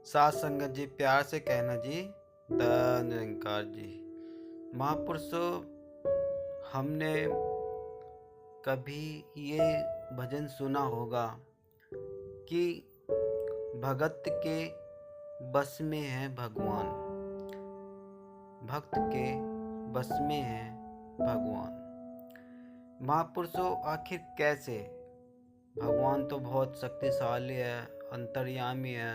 साथ संगत जी, प्यार से कहना जी, धन निरंकार जी। महापुरुषों, हमने कभी ये भजन सुना होगा कि भगत के बस में है भगवान, भक्त के बस में है भगवान। महापुरुषों, आखिर कैसे? भगवान तो बहुत शक्तिशाली है, अंतर्यामी है,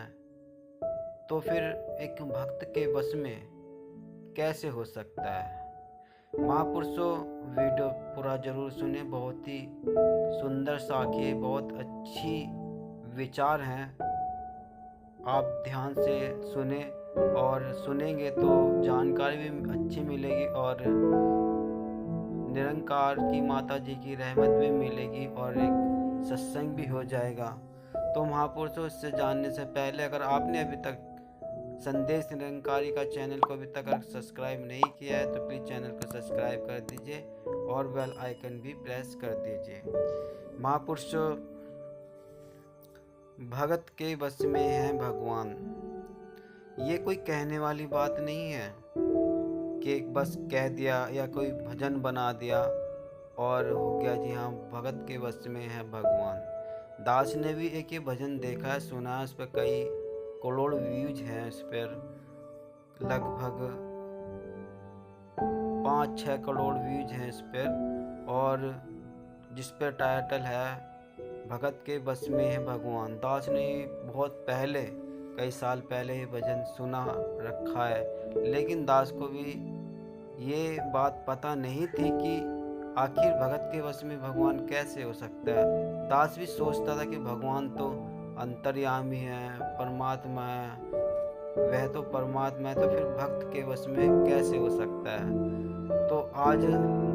तो फिर एक भक्त के बस में कैसे हो सकता है? महापुरुषों, वीडियो पूरा जरूर सुने। बहुत ही सुंदर साखी, बहुत अच्छी विचार हैं। आप ध्यान से सुने और सुनेंगे तो जानकारी भी अच्छी मिलेगी और निरंकार की माता जी की रहमत भी मिलेगी और एक सत्संग भी हो जाएगा। तो महापुरुषों, इससे जानने से पहले अगर आपने अभी तक संदेश निरंकारी का चैनल को अभी तक अगर सब्सक्राइब नहीं किया है तो प्लीज़ चैनल को सब्सक्राइब कर दीजिए और बेल आइकन भी प्रेस कर दीजिए। महापुरुषों, भगत के बस में है भगवान। ये कोई कहने वाली बात नहीं है कि बस कह दिया या कोई भजन बना दिया और हो गया जी हाँ, भगत के बस में है भगवान। दास ने भी एक ये भजन देखा है, सुना है, उस पर कई करोड़ व्यूज हैं, उस पर लगभग 5-6 करोड़ व्यूज हैं इस पर, और जिस पर टाइटल है भगत के बस में है भगवान। दास ने बहुत पहले, कई साल पहले ये भजन सुना रखा है, लेकिन दास को भी ये बात पता नहीं थी कि आखिर भगत के बस में भगवान कैसे हो सकता है। दास भी सोचता था कि भगवान तो अंतर्यामी है, परमात्मा है, वह तो परमात्मा है, तो फिर भक्त के वश में कैसे हो सकता है। तो आज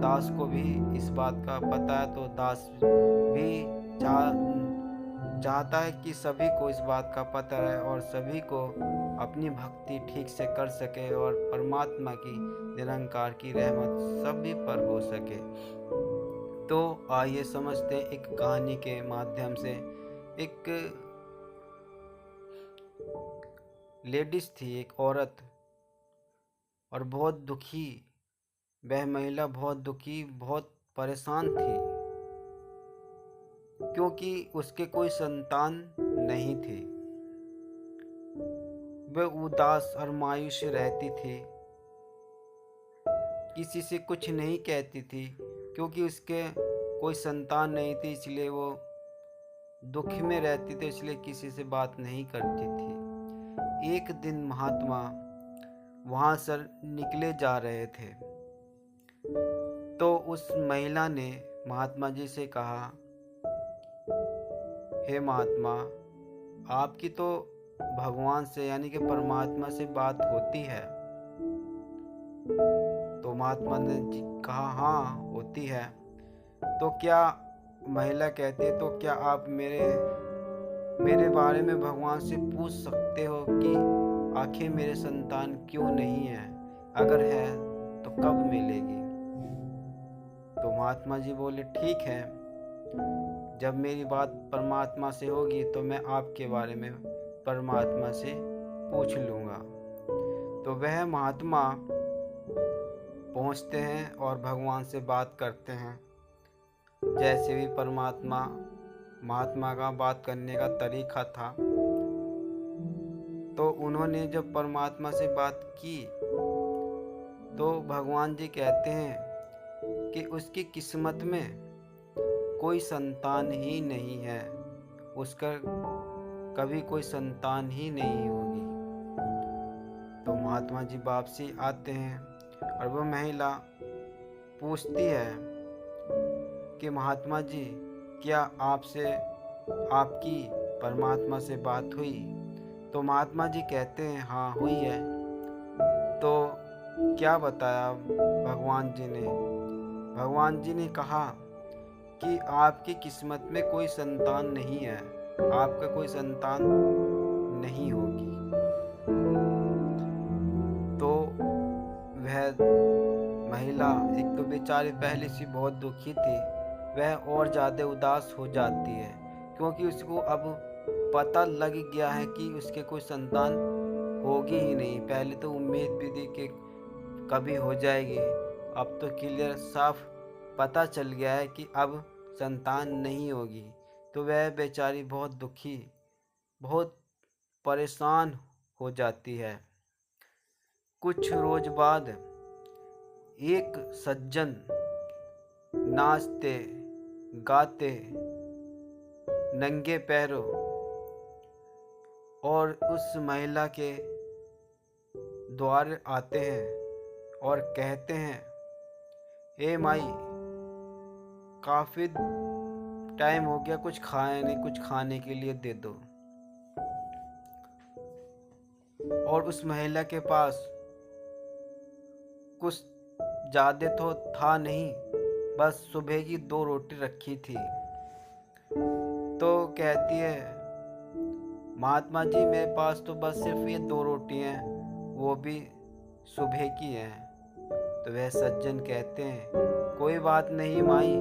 दास को भी इस बात का पता है, तो दास भी चाहता है कि सभी को इस बात का पता है और सभी को अपनी भक्ति ठीक से कर सके और परमात्मा की निरंकार की रहमत सभी पर हो सके। तो आइए समझते हैं एक कहानी के माध्यम से। एक लेडीज थी, एक औरत, और बहुत दुखी, वह महिला बहुत दुखी, बहुत परेशान थी क्योंकि उसके कोई संतान नहीं थे। वह उदास और मायूस रहती थी, किसी से कुछ नहीं कहती थी क्योंकि उसके कोई संतान नहीं थी, इसलिए वो दुख में रहती थी, इसलिए किसी से बात नहीं करती थी। एक दिन महात्मा वहाँ से निकले जा रहे थे, तो उस महिला ने महात्मा जी से कहा, हे महात्मा, आपकी तो भगवान से यानी कि परमात्मा से बात होती है। तो महात्मा ने कहा, हाँ होती है। तो क्या, महिला कहती है, तो क्या आप मेरे बारे में भगवान से पूछ सकते हो कि आखिर मेरे संतान क्यों नहीं है, अगर है तो कब मिलेगी। तो महात्मा जी बोले, ठीक है, जब मेरी बात परमात्मा से होगी तो मैं आपके बारे में परमात्मा से पूछ लूँगा। तो वह महात्मा पहुँचते हैं और भगवान से बात करते हैं। जैसे भी महात्मा का बात करने का तरीका था, तो उन्होंने जब परमात्मा से बात की तो भगवान जी कहते हैं कि उसकी किस्मत में कोई संतान ही नहीं है, उसका कभी कोई संतान ही नहीं होगी। तो महात्मा जी वापसी आते हैं और वह महिला पूछती है कि महात्मा जी, क्या आपसे आपकी परमात्मा से बात हुई? तो महात्मा जी कहते हैं, हाँ हुई है। तो क्या बताया भगवान जी ने? भगवान जी ने कहा कि आपकी किस्मत में कोई संतान नहीं है, आपका कोई संतान नहीं होगी। तो वह महिला, एक तो बेचारी पहले से बहुत दुखी थी, वह और ज़्यादा उदास हो जाती है क्योंकि उसको अब पता लग गया है कि उसके कोई संतान होगी ही नहीं। पहले तो उम्मीद भी थी कि कभी हो जाएगी, अब तो क्लियर साफ पता चल गया है कि अब संतान नहीं होगी। तो वह बेचारी बहुत दुखी, बहुत परेशान हो जाती है। कुछ रोज बाद एक सज्जन नाचते गाते नंगे पैरों और उस महिला के द्वार आते हैं और कहते हैं, हे माई, काफ़ी टाइम हो गया, कुछ खाने के लिए दे दो। और उस महिला के पास कुछ ज़्यादा तो था नहीं, बस सुबह की 2 रोटी रखी थी। तो कहती है, महात्मा जी, मेरे पास तो बस सिर्फ ये 2 रोटी हैं, वो भी सुबह की हैं। तो वह सज्जन कहते हैं, कोई बात नहीं माई,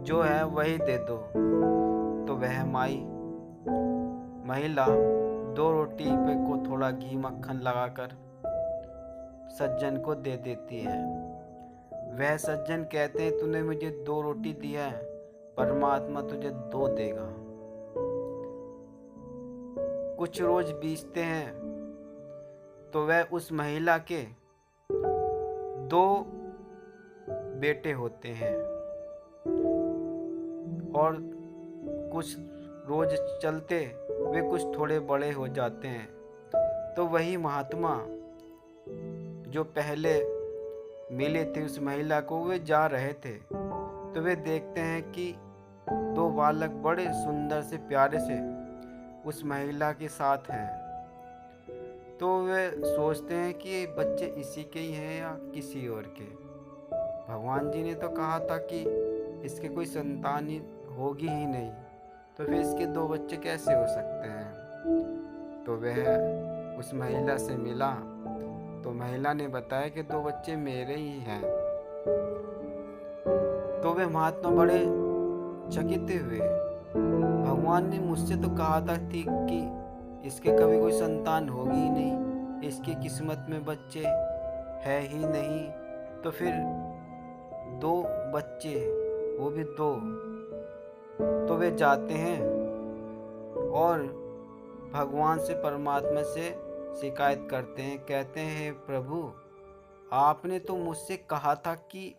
जो है वही दे दो। तो वह महिला 2 रोटी पे को थोड़ा घी मक्खन लगाकर सज्जन को दे देती है। वह सज्जन कहते हैं, तूने मुझे 2 रोटी दी है, परमात्मा तुझे 2 देगा। कुछ रोज बीतते हैं तो वह उस महिला के 2 बेटे होते हैं और कुछ रोज चलते वे कुछ थोड़े बड़े हो जाते हैं। तो वही महात्मा जो पहले मिले थे उस महिला को, वे जा रहे थे तो वे देखते हैं कि 2 बालक बड़े सुंदर से प्यारे से उस महिला के साथ हैं। तो वे सोचते हैं कि ये बच्चे इसी के ही हैं या किसी और के। भगवान जी ने तो कहा था कि इसके कोई संतान होगी ही नहीं, तो फिर इसके 2 बच्चे कैसे हो सकते हैं। तो वह उस महिला से मिला तो महिला ने बताया कि 2 बच्चे मेरे ही हैं। तो वे महात्मा बड़े चकित हुए, भगवान ने मुझसे तो कहा था कि इसके कभी कोई संतान होगी ही नहीं, इसकी किस्मत में बच्चे है ही नहीं, तो फिर 2 बच्चे, वो भी 2। तो वे जाते हैं और भगवान से, परमात्मा से शिकायत करते हैं। कहते हैं, प्रभु, आपने तो मुझसे कहा था कि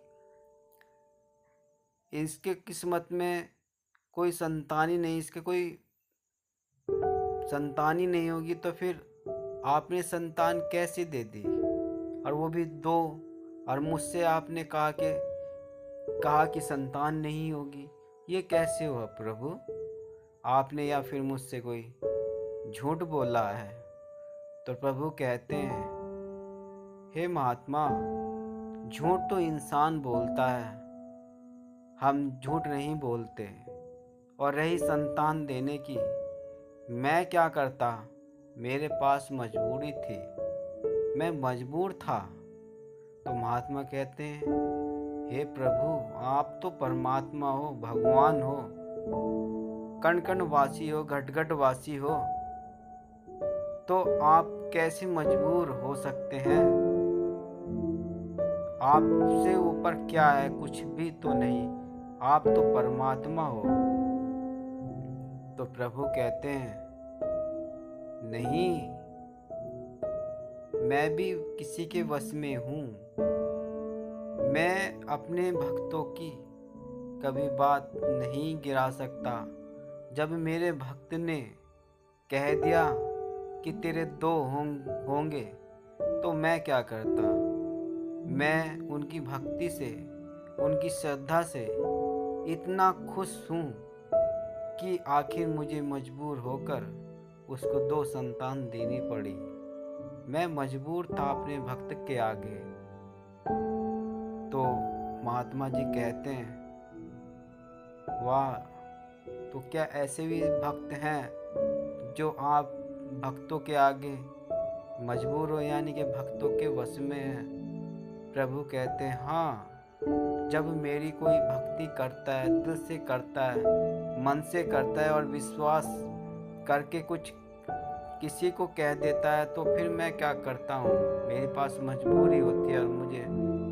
इसके किस्मत में कोई संतान ही नहीं, इसके कोई संतान ही नहीं होगी, तो फिर आपने संतान कैसे दे दी, और वो भी 2। और मुझसे आपने कहा कि संतान नहीं होगी। ये कैसे हुआ प्रभु? आपने या फिर मुझसे कोई झूठ बोला है? तो प्रभु कहते हैं, हे महात्मा, झूठ तो इंसान बोलता है, हम झूठ नहीं बोलते। और रही संतान देने की, मैं क्या करता, मेरे पास मजबूरी थी, मैं मजबूर था। तो महात्मा कहते हैं, हे प्रभु, आप तो परमात्मा हो, भगवान हो, कण कण वासी हो, घट घट वासी हो, तो आप कैसे मजबूर हो सकते हैं? आपसे ऊपर क्या है? कुछ भी तो नहीं, आप तो परमात्मा हो। तो प्रभु कहते हैं, नहीं, मैं भी किसी के वश में हूँ। मैं अपने भक्तों की कभी बात नहीं गिरा सकता। जब मेरे भक्त ने कह दिया कि तेरे 2 होंगे, तो मैं क्या करता? मैं उनकी भक्ति से, उनकी श्रद्धा से इतना खुश हूँ कि आखिर मुझे मजबूर होकर उसको 2 संतान देनी पड़ी। मैं मजबूर था अपने भक्त के आगे। तो महात्मा जी कहते हैं, वाह, तो क्या ऐसे भी भक्त हैं जो आप भक्तों के आगे मजबूर हो, यानी कि भक्तों के वश में है? प्रभु कहते हैं, हाँ, जब मेरी कोई भक्ति करता है, दिल से करता है, मन से करता है और विश्वास करके कुछ किसी को कह देता है तो फिर मैं क्या करता हूँ, मेरे पास मजबूरी होती है और मुझे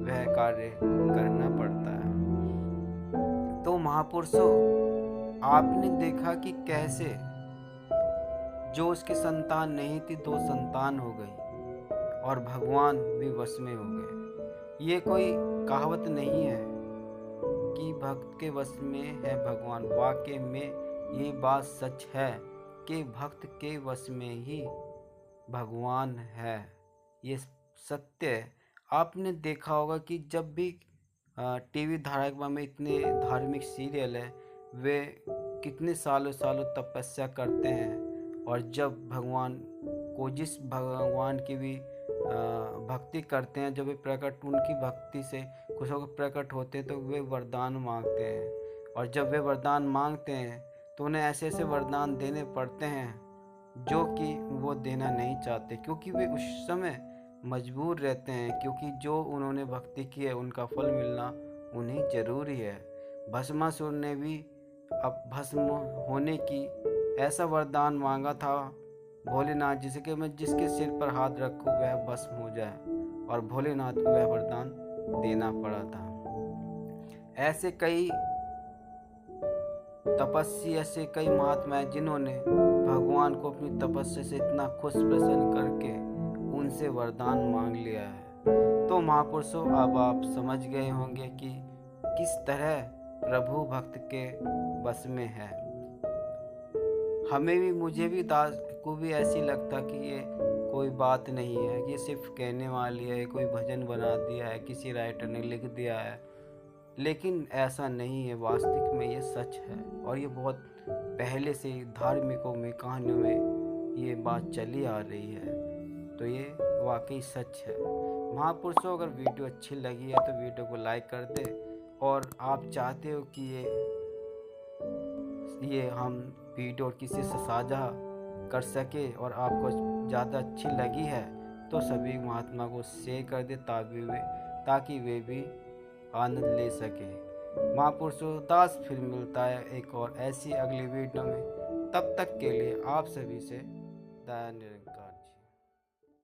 वह कार्य करना पड़ता है। तो महापुरुषों, आपने देखा कि कैसे जो उसकी संतान नहीं थी 2 संतान हो गई और भगवान भी वश में हो गए। ये कोई कहावत नहीं है कि भक्त के वश में है भगवान। वाकई में ये बात सच है कि भक्त के वश में ही भगवान है। ये सत्य है। आपने देखा होगा कि जब भी टीवी धारावाहिक में इतने धार्मिक सीरियल है, वे कितने सालों सालों तपस्या करते हैं और जब भगवान को जिस भगवान की भी भक्ति करते हैं, जब वे प्रकट उनकी भक्ति से खुश होकर प्रकट होते हैं तो वे वरदान मांगते हैं। और जब वे वरदान मांगते हैं तो उन्हें ऐसे ऐसे वरदान देने पड़ते हैं जो कि वो देना नहीं चाहते, क्योंकि वे उस समय मजबूर रहते हैं, क्योंकि जो उन्होंने भक्ति की है उनका फल मिलना उन्हें जरूरी है। भस्मासुर ने भी अब भस्म होने की ऐसा वरदान मांगा था भोलेनाथ जी से कि मैं जिसके सिर पर हाथ रखूं वह भस्म हो जाए, और भोलेनाथ को वह वरदान देना पड़ा था। ऐसे कई तपस्वी, ऐसे कई महात्मा हैं जिन्होंने भगवान को अपनी तपस्या से इतना खुश प्रसन्न करके उनसे वरदान मांग लिया है। तो महापुरुषों, अब आप समझ गए होंगे कि किस तरह प्रभु भक्त के बस में है। हमें भी, मुझे भी, दास को भी ऐसी लगता कि ये कोई बात नहीं है, ये सिर्फ कहने वाली है, कोई भजन बना दिया है, किसी राइटर ने लिख दिया है। लेकिन ऐसा नहीं है, वास्तविक में ये सच है और ये बहुत पहले से धार्मिकों में, कहानियों में ये बात चली आ रही है। तो ये वाकई सच है। महापुरुषों, अगर वीडियो अच्छी लगी है तो वीडियो को लाइक कर दे, और आप चाहते हो कि ये हम वीडियो किसी से साझा कर सके और आपको ज़्यादा अच्छी लगी है तो सभी महात्मा को शेयर कर दे ताकि वे भी आनंद ले सके। महापुरुषों, दास फिर मिलता है एक और ऐसी अगली वीडियो में। तब तक के लिए आप सभी से दया निरंकार।